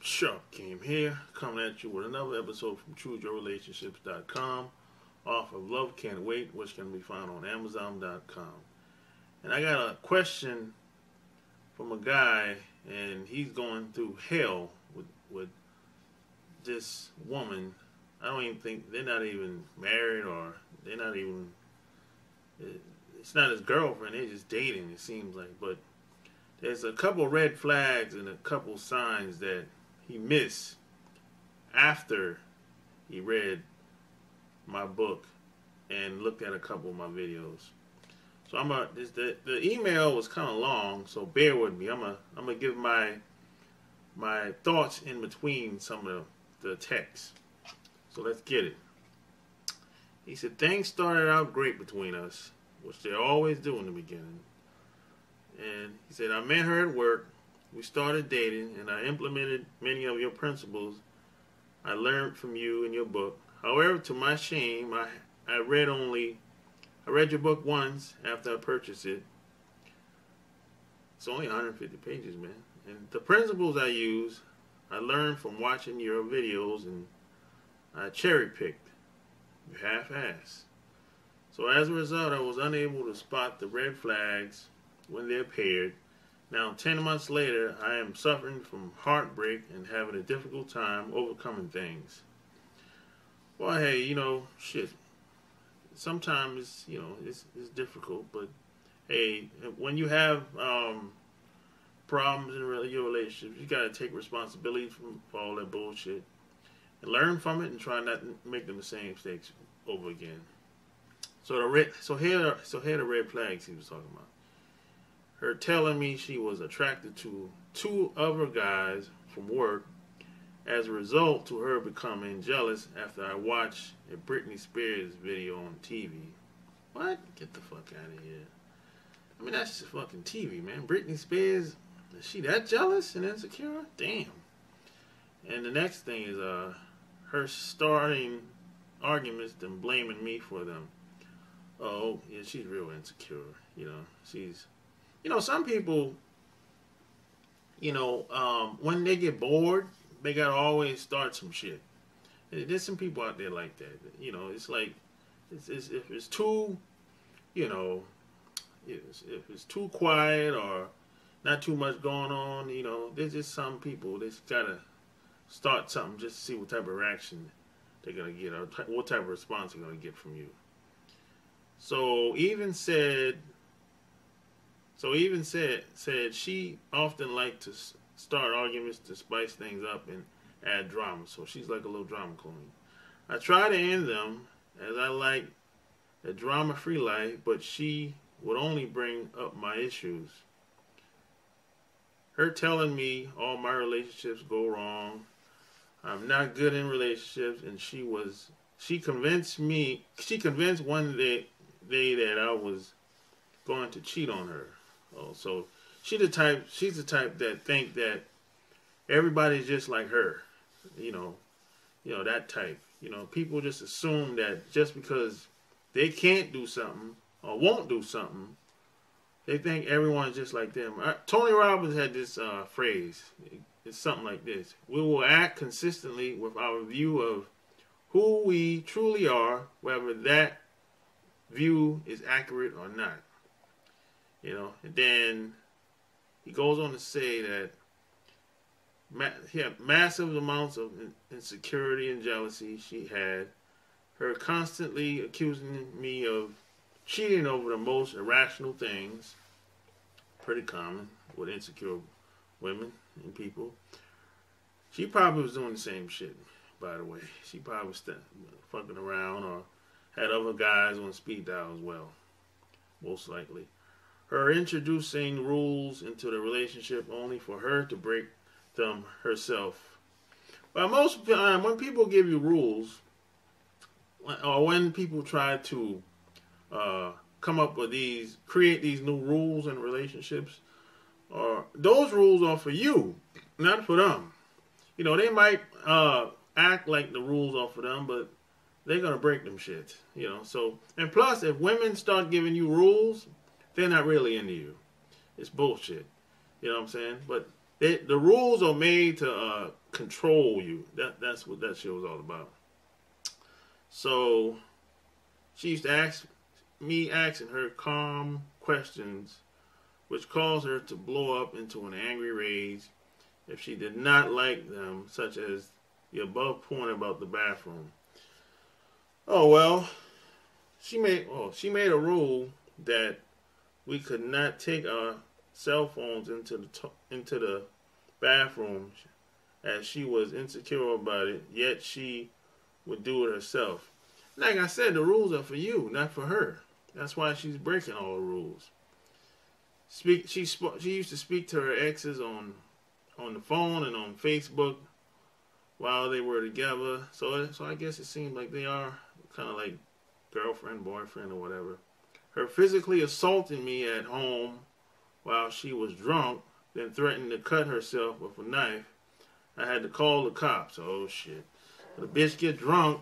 Sharp Game here, coming at you with another episode from ChooseYourRelationships.com, off of Love Can't Wait, which can be found on Amazon.com. And I got a question from a guy, and he's going through hell with this woman. I don't even think they're not even married, or they're not even. It's not his girlfriend. They're just dating. It seems like, but there's a couple red flags and a couple signs that he missed after he read my book and looked at a couple of my videos. So the email was kind of long, so bear with me. I'm gonna give my thoughts in between some of the text. So let's get it. He said things started out great between us, which they always do in the beginning. And he said I met her at work. We started dating, and I implemented many of your principles I learned from you in your book. However, to my shame, I read your book once after I purchased it. It's only 150 pages, man. And the principles I use, I learned from watching your videos, and I cherry-picked. You half-assed. So as a result, I was unable to spot the red flags when they appeared. Now, 10 months later, I am suffering from heartbreak and having a difficult time overcoming things. Well, hey, shit. Sometimes, it's difficult, but hey, when you have problems in your relationship, you gotta take responsibility for all that bullshit and learn from it and try not to make them the same mistakes over again. So here are the red flags he was talking about. Her telling me she was attracted to 2 other guys from work as a result to her becoming jealous after I watched a Britney Spears video on TV. What? Get the fuck out of here. I mean, that's just fucking TV, man. Britney Spears, is she that jealous and insecure? Damn. And the next thing is her starting arguments and blaming me for them. Oh, yeah, she's real insecure. She's... some people, when they get bored, they gotta always start some shit. There's some people out there like that. It's like, if it's too, if it's too quiet or not too much going on, there's just some people that gotta start something just to see what type of reaction they're gonna get or what type of response they're gonna get from you. So even said she often liked to start arguments to spice things up and add drama. So she's like a little drama queen. I try to end them as I like a drama-free life, but she would only bring up my issues. Her telling me all my relationships go wrong, I'm not good in relationships, and she convinced one day that I was going to cheat on her. Oh, so she's the type that think that everybody's just like her. That type. People just assume that just because they can't do something or won't do something, they think everyone's just like them. Tony Robbins had this phrase. It's something like this: we will act consistently with our view of who we truly are, whether that view is accurate or not. And then he goes on to say that he had massive amounts of insecurity and jealousy she had, her constantly accusing me of cheating over the most irrational things, pretty common with insecure women and people. She probably was doing the same shit, by the way. She probably was fucking around or had other guys on speed dial as well, most likely. Her introducing rules into the relationship only for her to break them herself. But most of the time, when people give you rules, or when people try to come up with create these new rules in relationships, those rules are for you, not for them. They might act like the rules are for them, but they're gonna break them shit. So, and plus, if women start giving you rules, they're not really into you. It's bullshit. You know what I'm saying? But the rules are made to control you. That's what that show was all about. So she used to ask me asking her calm questions, which caused her to blow up into an angry rage if she did not like them, such as the above point about the bathroom. Oh well, she made a rule that we could not take our cell phones into the bathroom, as she was insecure about it. Yet she would do it herself. Like I said, the rules are for you, not for her. That's why she's breaking all the rules. She used to speak to her exes on the phone and on Facebook while they were together. So I guess it seems like they are kind of like girlfriend, boyfriend, or whatever. Her physically assaulting me at home while she was drunk, then threatened to cut herself with a knife. I had to call the cops. Oh shit! The bitch get drunk,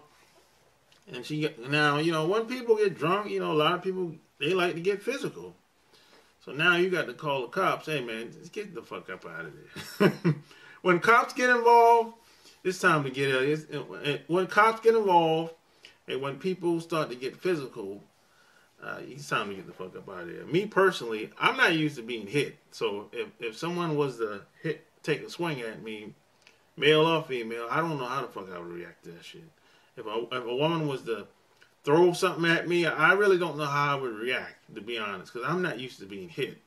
and now when people get drunk, a lot of people, they like to get physical. So now you got to call the cops. Hey man, just get the fuck up out of there. When cops get involved, it's time to get out. When cops get involved, and when people start to get physical, it's time to get the fuck up out of there. Me personally, I'm not used to being hit. So if someone was to take a swing at me, male or female, I don't know how the fuck I would react to that shit. If a woman was to throw something at me, I really don't know how I would react, to be honest, because I'm not used to being hit.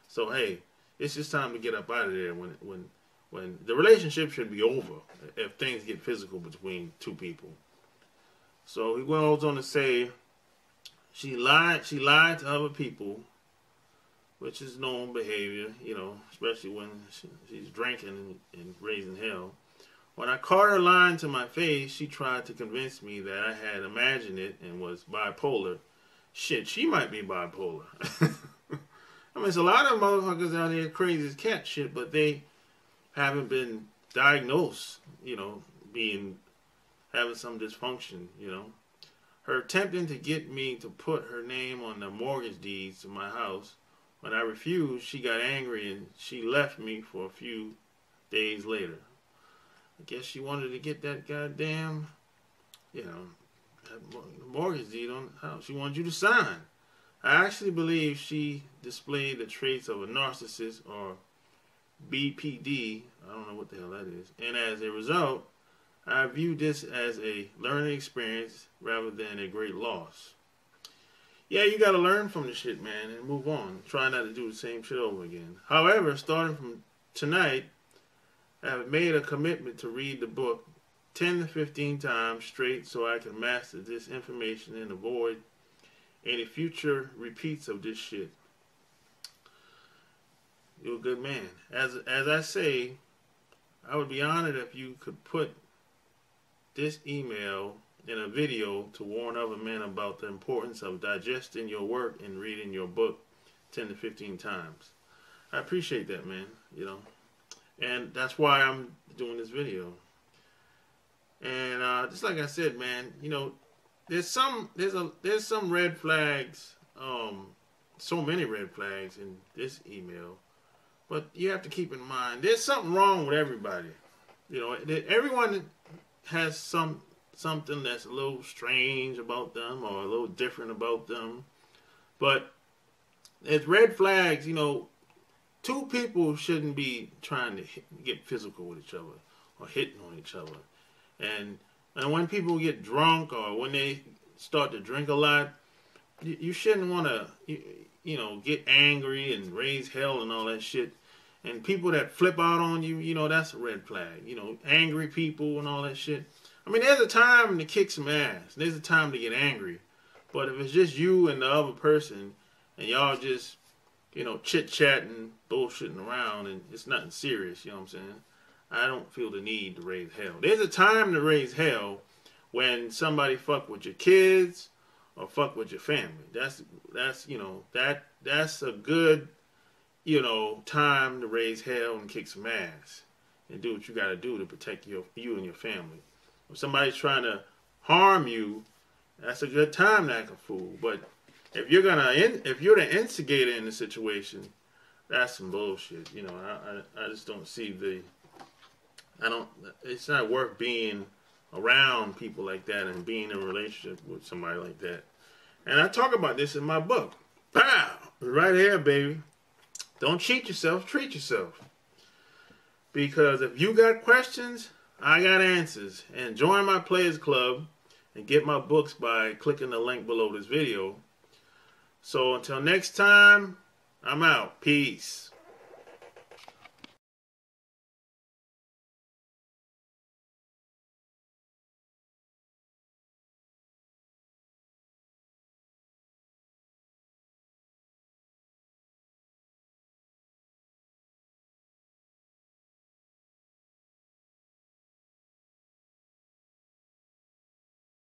So hey, it's just time to get up out of there when the relationship should be over if things get physical between two people. So he goes on to say she lied to other people, which is known behavior, especially when she's drinking and raising hell. When I caught her lying to my face, she tried to convince me that I had imagined it and was bipolar. Shit, she might be bipolar. I mean, there's a lot of motherfuckers out there crazy as cat shit, but they haven't been diagnosed, having some dysfunction, Her attempting to get me to put her name on the mortgage deeds to my house. When I refused, she got angry and she left me for a few days later. I guess she wanted to get that goddamn, mortgage deed on the house. She wanted you to sign. I actually believe she displayed the traits of a narcissist or BPD. I don't know what the hell that is. And as a result, I view this as a learning experience rather than a great loss. Yeah, you got to learn from the shit, man, and move on. Try not to do the same shit over again. However, starting from tonight, I have made a commitment to read the book 10 to 15 times straight so I can master this information and avoid any future repeats of this shit. You're a good man. As I say, I would be honored if you could put this email in a video to warn other men about the importance of digesting your work and reading your book 10 to 15 times. I appreciate that, man, And that's why I'm doing this video. And just like I said, man, there's some red flags, so many red flags in this email. But you have to keep in mind, there's something wrong with everybody. Everyone has something that's a little strange about them or a little different about them. But it's red flags, two people shouldn't be trying to get physical with each other or hitting on each other. And when people get drunk or when they start to drink a lot, you shouldn't want to, get angry and raise hell and all that shit. And people that flip out on you, that's a red flag. Angry people and all that shit. I mean, there's a time to kick some ass. There's a time to get angry. But if it's just you and the other person and y'all just, chit-chatting, bullshitting around, and it's nothing serious, you know what I'm saying? I don't feel the need to raise hell. There's a time to raise hell when somebody fuck with your kids or fuck with your family. That's a good, time to raise hell and kick some ass and do what you got to do to protect you and your family. If somebody's trying to harm you, that's a good time to act a fool. But if you're the instigator in the situation, that's some bullshit. I just don't see It's not worth being around people like that and being in a relationship with somebody like that. And I talk about this in my book. Pow! Right here, baby. Don't cheat yourself, treat yourself. Because if you got questions, I got answers. And join my Players Club and get my books by clicking the link below this video. So until next time, I'm out. Peace.